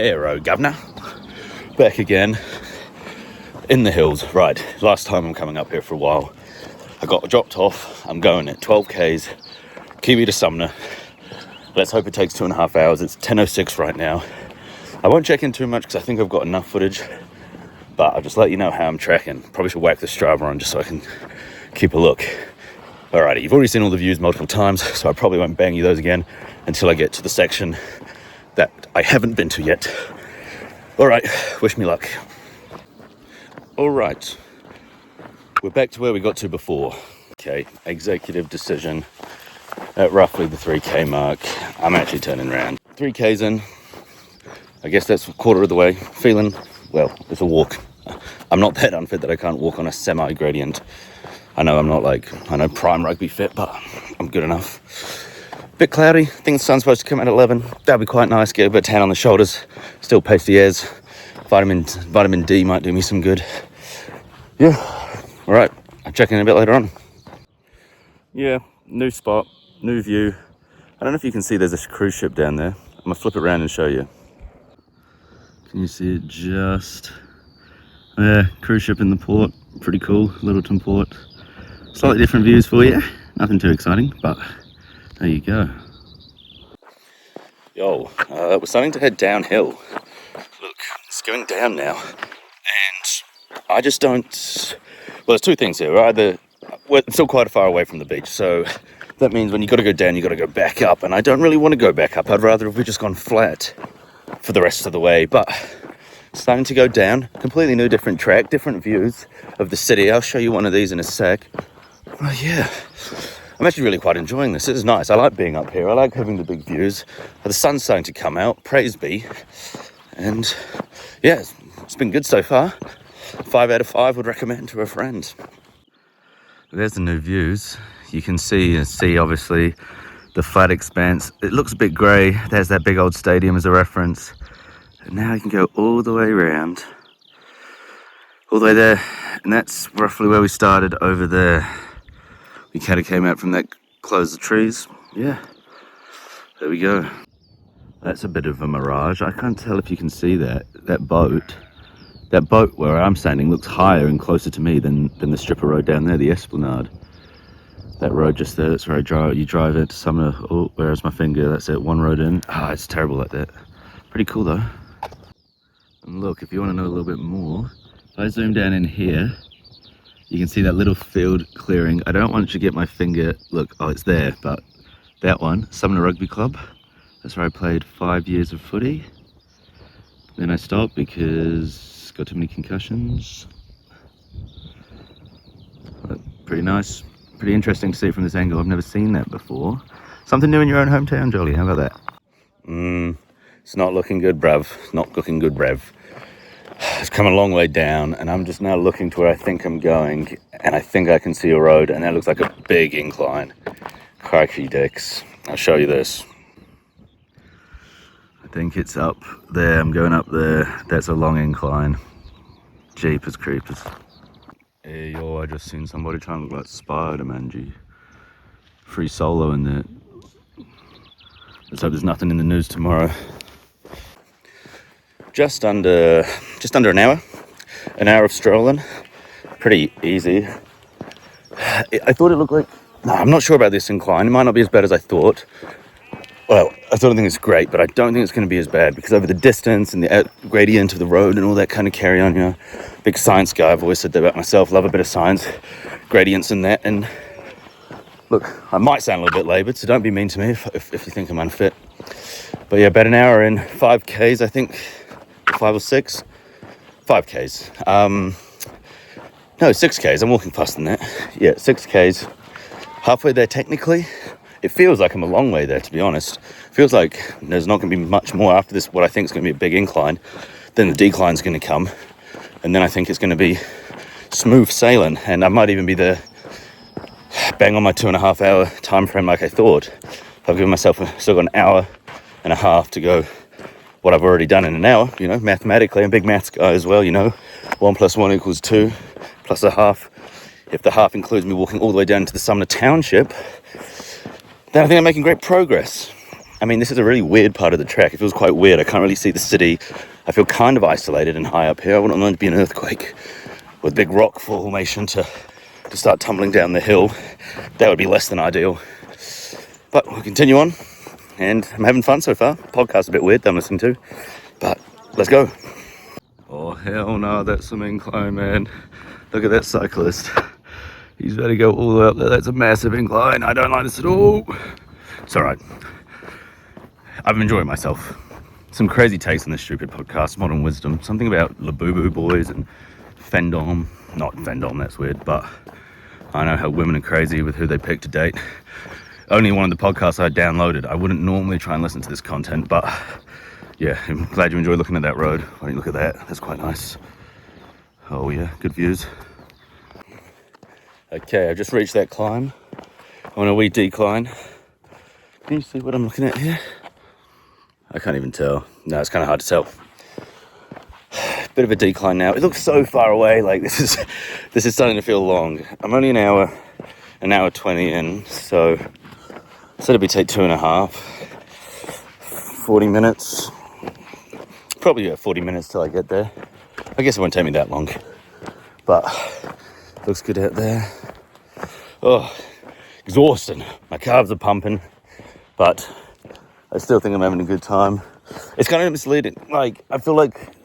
Hero, governor. Back again in the hills. Right, last time I'm coming up here for a while. I got dropped off. I'm going at 12 Ks, Kiwi to Sumner. Let's hope it takes 2.5 hours. It's 10:06 right now. I won't check in too much because I think I've got enough footage, but I'll just let you know how I'm tracking. Probably should whack the Strava on just so I can keep a look. Alrighty, you've already seen all the views multiple times, so I probably won't bang you those again until I get to the section that I haven't been to yet. Alright, wish me luck. Alright, we're back to where we got to before. Okay, executive decision at roughly the 3K mark. I'm actually turning around. 3Ks in, I guess that's a quarter of the way. Feeling, well, it's a walk. I'm not that unfit that I can't walk on a semi-gradient. I know I'm not prime rugby fit, but I'm good enough. Bit cloudy, I think the sun's supposed to come out at 11. That'd be quite nice, get a bit of tan on the shoulders. Still pasty as. Vitamin D might do me some good. Yeah, all right, I'll check in a bit later on. Yeah, new spot, new view. I don't know if you can see there's a cruise ship down there. I'm gonna flip it around and show you. Can you see it just there? Cruise ship in the port, pretty cool, Littleton Port. Slightly different views for you, nothing too exciting, but there you go. Yo, we're starting to head downhill. Look, it's going down now, and I just don't. Well, there's two things here. We're still quite far away from the beach, so that means when you got to go down, you got to go back up, and I don't really want to go back up. I'd rather if we just gone flat for the rest of the way, but starting to go down. Completely new, different track, different views of the city. I'll show you one of these in a sec. Oh yeah, I'm actually really quite enjoying this. This is nice. I like being up here. I like having the big views. The sun's starting to come out, praise be. And yeah, it's been good so far. 5 out of 5 would recommend to a friend. There's the new views. You can see obviously the flat expanse. It looks a bit grey. There's that big old stadium as a reference. And now you can go all the way around, all the way there. And that's roughly where we started over there. We kind of came out from that, closed the trees. Yeah, there we go. That's a bit of a mirage. I can't tell if you can see that boat. That boat where I'm standing looks higher and closer to me than the strip of road down there, the Esplanade. That road just there, that's where you drive it to Sumner. Oh, where's my finger? That's it, one road in. Ah, it's terrible like that. Pretty cool though. And look, if you want to know a little bit more, if I zoom down in here, you can see that little field clearing. I don't want you to get my finger, look, oh, it's there, but that one, Sumner Rugby Club. That's where I played 5 years of footy. Then I stopped because got too many concussions. But pretty nice, pretty interesting to see from this angle. I've never seen that before. Something new in your own hometown, Jolly, how about that? It's not looking good, bruv. Not looking good, bruv. It's come a long way down, and I'm just now looking to where I think I'm going, and I think I can see a road, and that looks like a big incline. Crikey dicks. I'll show you this. I think it's up there. I'm going up there. That's a long incline. Jeepers creepers. Hey, yo, I just seen somebody trying to look like Spider-Man, G. Free solo in there. Let's hope there's nothing in the news tomorrow. Just under an hour of strolling. Pretty easy. I thought it looked like, no, I'm not sure about this incline. It might not be as bad as I thought. Well, I don't think it's great, but I don't think it's going to be as bad because over the distance and the gradient of the road and all that kind of carry on, you know. Big science guy, I've always said that about myself. Love a bit of science, gradients and that. And look, I might sound a little bit laboured, so don't be mean to me if you think I'm unfit. But yeah, about an hour in, 5Ks, I think. 5 or 6? 5Ks. No, 6Ks. I'm walking faster than that. Yeah, 6Ks. Halfway there technically. It feels like I'm a long way there, to be honest. Feels like there's not going to be much more after this, what I think is going to be a big incline. Then the decline's going to come. And then I think it's going to be smooth sailing. And I might even be there bang on my 2.5 hour time frame like I thought. I've given myself still got an hour and a half to go what I've already done in an hour, you know, mathematically. I'm a big maths guy as well, you know. 1 + 1 = 2, plus a half. If the half includes me walking all the way down to the Sumner Township, then I think I'm making great progress. I mean, this is a really weird part of the track. It feels quite weird. I can't really see the city. I feel kind of isolated and high up here. I wouldn't want it to be an earthquake with big rock formation to start tumbling down the hill. That would be less than ideal. But we'll continue on, and I'm having fun so far. Podcast's a bit weird that I'm listening to, but let's go. Oh, hell no, that's some incline, man. Look at that cyclist. He's ready to go all the way up there. That's a massive incline. I don't like this at all. It's all right. I've enjoyed myself. Some crazy takes on this stupid podcast, Modern Wisdom. Something about Labubu boys and Fendom. Not Fendom, that's weird, but I know how women are crazy with who they pick to date. Only one of the podcasts I downloaded. I wouldn't normally try and listen to this content, but yeah, I'm glad you enjoyed looking at that road. Why don't you look at that? That's quite nice. Oh yeah, good views. Okay, I've just reached that climb on a wee decline. Can you see what I'm looking at here? I can't even tell. No, it's kind of hard to tell. Bit of a decline now. It looks so far away. Like this is starting to feel long. I'm only an hour 20 in, so it'll be take 2.5, 40 minutes. Probably about 40 minutes till I get there. I guess it won't take me that long, but looks good out there. Oh, exhausting. My calves are pumping, but I still think I'm having a good time. It's kind of misleading. Like, I feel like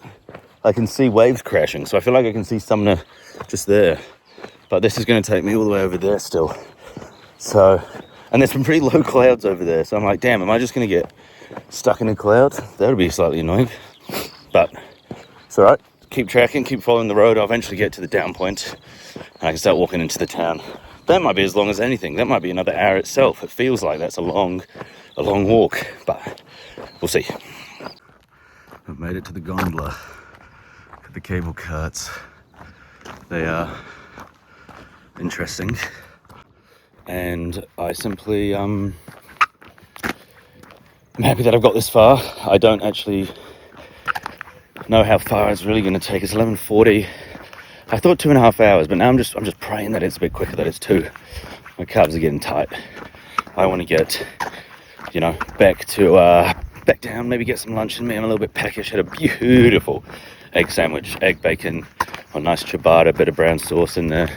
I can see waves crashing, so I feel like I can see Sumner just there. But this is going to take me all the way over there still. So, and there's some pretty low clouds over there, so I'm like, damn, am I just going to get stuck in a cloud? That would be slightly annoying. But it's all right. Keep tracking, keep following the road. I'll eventually get to the down point, and I can start walking into the town. That might be as long as anything. That might be another hour itself. It feels like that's a long walk, but we'll see. I've made it to the gondola for the cable carts. They are interesting, and I simply I'm happy that I've got this far. I don't actually know how far it's really going to take. It's 11:40. I thought 2.5 hours, but now I'm just praying that it's a bit quicker, that it's 2. My calves are getting tight. I want to get, back down, maybe get some lunch in me. I'm a little bit peckish. Had a beautiful egg sandwich, egg, bacon, a nice ciabatta, bit of brown sauce in there.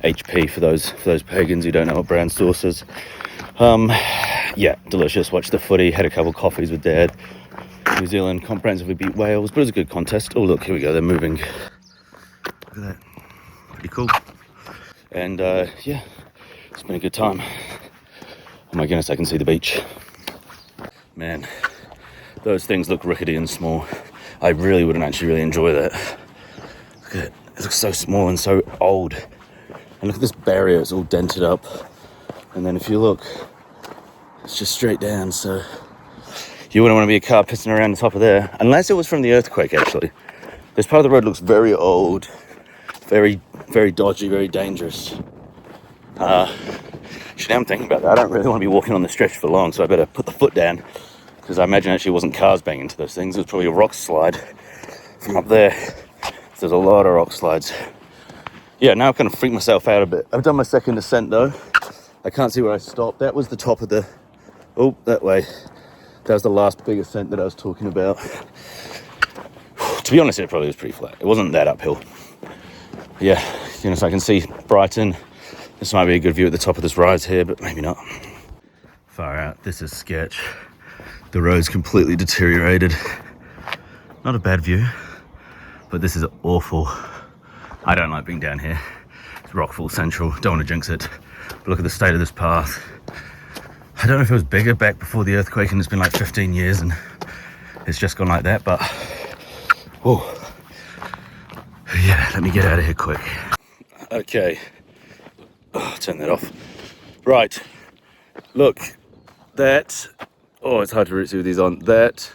HP for those pagans who don't know what brown sauce is. Yeah, delicious. Watched the footy, had a couple coffees with Dad. New Zealand comprehensively beat Wales, but it was a good contest. Oh look, here we go, they're moving. Look at that, pretty cool. And yeah, it's been a good time. Oh my goodness, I can see the beach. Man, those things look rickety and small. I really wouldn't actually really enjoy that. Look at it, it looks so small and so old. And look at this barrier, it's all dented up. And then if you look, it's just straight down, so you wouldn't want to be a car pissing around the top of there. Unless it was from the earthquake, actually. This part of the road looks very old, very, very dodgy, very dangerous. Actually, now I'm thinking about that. I don't really want to be walking on the stretch for long, so I better put the foot down, because I imagine actually it wasn't cars banging into those things. It was probably a rock slide from up there. There's a lot of rock slides. Yeah, now I've kind of freaked myself out a bit. I've done my second descent though. I can't see where I stopped. That was the top of the... Oh, that way. That was the last big ascent that I was talking about. To be honest, it probably was pretty flat. It wasn't that uphill. Yeah, so I can see Brighton. This might be a good view at the top of this rise here, but maybe not. Far out, this is sketch. The road's completely deteriorated. Not a bad view, but this is awful. I don't like being down here. It's Rockfall Central, don't want to jinx it. But look at the state of this path. I don't know if it was bigger back before the earthquake and it's been like 15 years and it's just gone like that, but oh yeah, let me get out of here quick. Okay, turn that off. Right, look, that, it's hard to see with these on. That,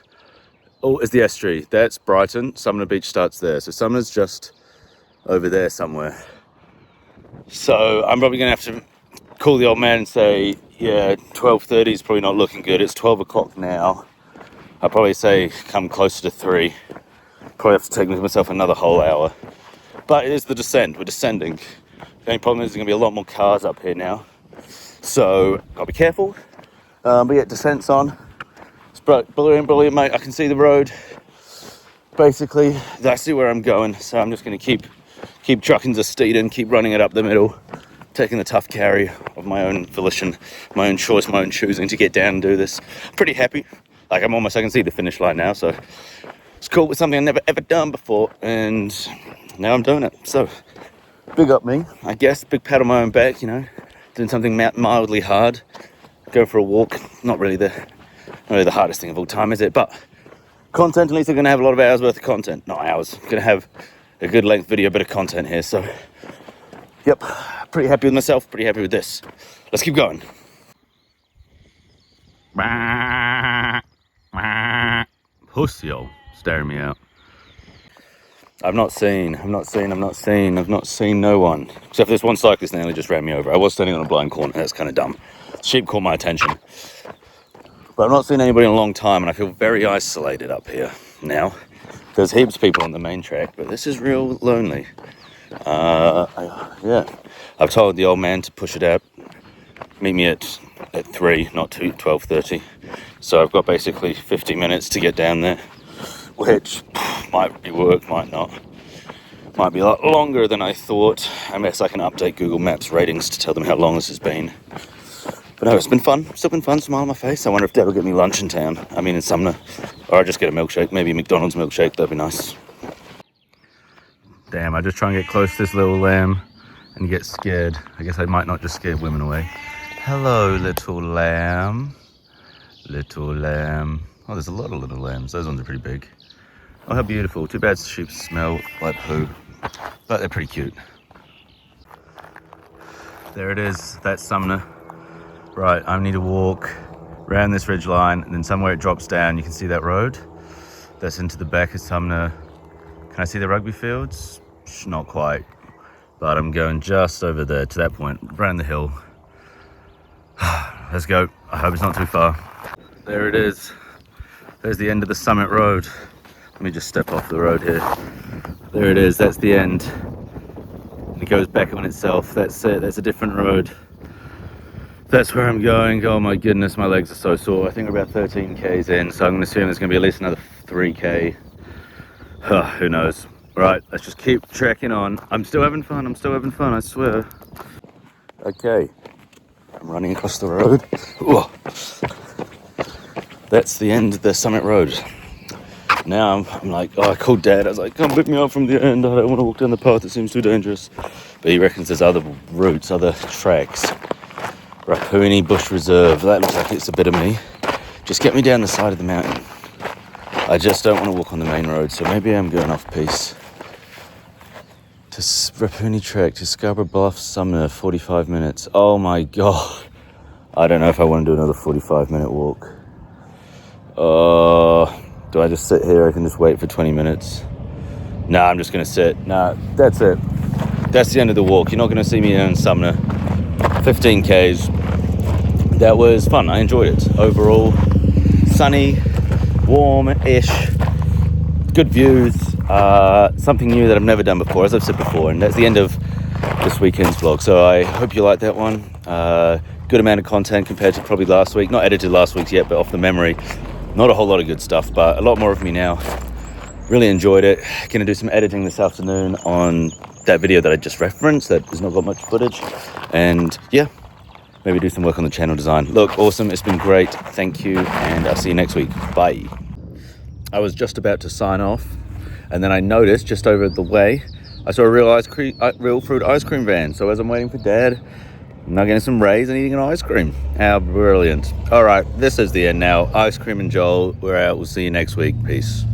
is the estuary. That's Brighton. Sumner Beach starts there. So Sumner's just over there somewhere. So I'm probably gonna have to call the old man and say, yeah, 12:30 is probably not looking good. It's 12 o'clock now. I'll probably say come closer to 3. Probably have to take myself another whole hour. But it is the descent. We're descending. The only problem is there's going to be a lot more cars up here now. So I'll be careful. But yeah, descent's on. Brilliant, mate. I can see the road. Basically, I see where I'm going, so I'm just going to keep trucking to Steedon, keep running it up the middle, taking the tough carry of my own volition, my own choice, my own choosing to get down and do this. Pretty happy. Like, I can see the finish line now, so it's cool. It's something I've never ever done before, and now I'm doing it. So, big up me, I guess. Big pat on my own back, you know, doing something mildly hard. Go for a walk. Not really the hardest thing of all time, is it? But content, at least I'm going to have a lot of hours worth of content. Not hours. I'm going to have a good length video, bit of content here. So, yep, pretty happy with myself, pretty happy with this. Let's keep going. Pussy old staring me out. I've not seen no one. Except for this one cyclist nearly just ran me over. I was standing on a blind corner, that's kind of dumb. Sheep caught my attention. But I've not seen anybody in a long time, and I feel very isolated up here now. There's heaps of people on the main track, but this is real lonely. Yeah. I've told the old man to push it out. Meet me at 3, not 12:30. So I've got basically 50 minutes to get down there, which might be work, might not. Might be a lot longer than I thought, unless I can update Google Maps ratings to tell them how long this has been. But no, it's been fun. Still been fun. Smile on my face. I wonder if Dad will get me lunch in town. I mean, in Sumner. Or I'll just get a milkshake. Maybe a McDonald's milkshake. That'd be nice. Damn, I just try and get close to this little lamb and get scared. I guess I might not just scare women away. Hello, little lamb. Little lamb. Oh, there's a lot of little lambs. Those ones are pretty big. Oh, how beautiful. Too bad sheep smell like poo. But they're pretty cute. There it is. That's Sumner. Right, I need to walk around this ridge line, and then somewhere it drops down. You can see that road. That's into the back of Sumner. Can I see the rugby fields? Not quite. But I'm going just over there to that point, around the hill. Let's go. I hope it's not too far. There it is. There's the end of the summit road. Let me just step off the road here. There it is. That's the end. And it goes back on itself. That's it. That's a different road. That's where I'm going. Oh my goodness, my legs are so sore. I think we're about 13 Ks in, so I'm going to assume there's going to be at least another 3K. Who knows? Right, let's just keep trekking on. I'm still having fun, I swear. Okay, I'm running across the road. Ooh. That's the end of the summit road. Now I'm like, oh, I called Dad. I was like, come pick me up from the end. I don't want to walk down the path, it seems too dangerous. But he reckons there's other routes, other tracks. Rapuni Bush Reserve, that looks like it's a bit of me. Just get me down the side of the mountain. I just don't want to walk on the main road, so maybe I'm going off piece. To Rapuni Trek, to Scarborough Bluff, Sumner, 45 minutes. Oh my god. I don't know if I want to do another 45-minute walk. Do I just sit here? I can just wait for 20 minutes. Nah, I'm just going to sit. Nah, that's it. That's the end of the walk. You're not going to see me in Sumner. 15 Ks. That was fun. I enjoyed it. Overall, sunny, warm-ish, good views, something new that I've never done before, as I've said before, and that's the end of this weekend's vlog. So I hope you like that one. Good amount of content compared to probably last week. Not edited last week's yet, but off the memory. Not a whole lot of good stuff, but a lot more of me now. Really enjoyed it. Gonna do some editing this afternoon on that video that I just referenced that has not got much footage. And yeah, maybe do some work on the channel design. Look, awesome. It's been great. Thank you. And I'll see you next week. Bye. I was just about to sign off, and then I noticed just over the way, I saw a real fruit ice cream van. So as I'm waiting for Dad, I'm now getting some rays and eating an ice cream. How brilliant. All right, this is the end now. Ice cream and Joel, we're out. We'll see you next week. Peace.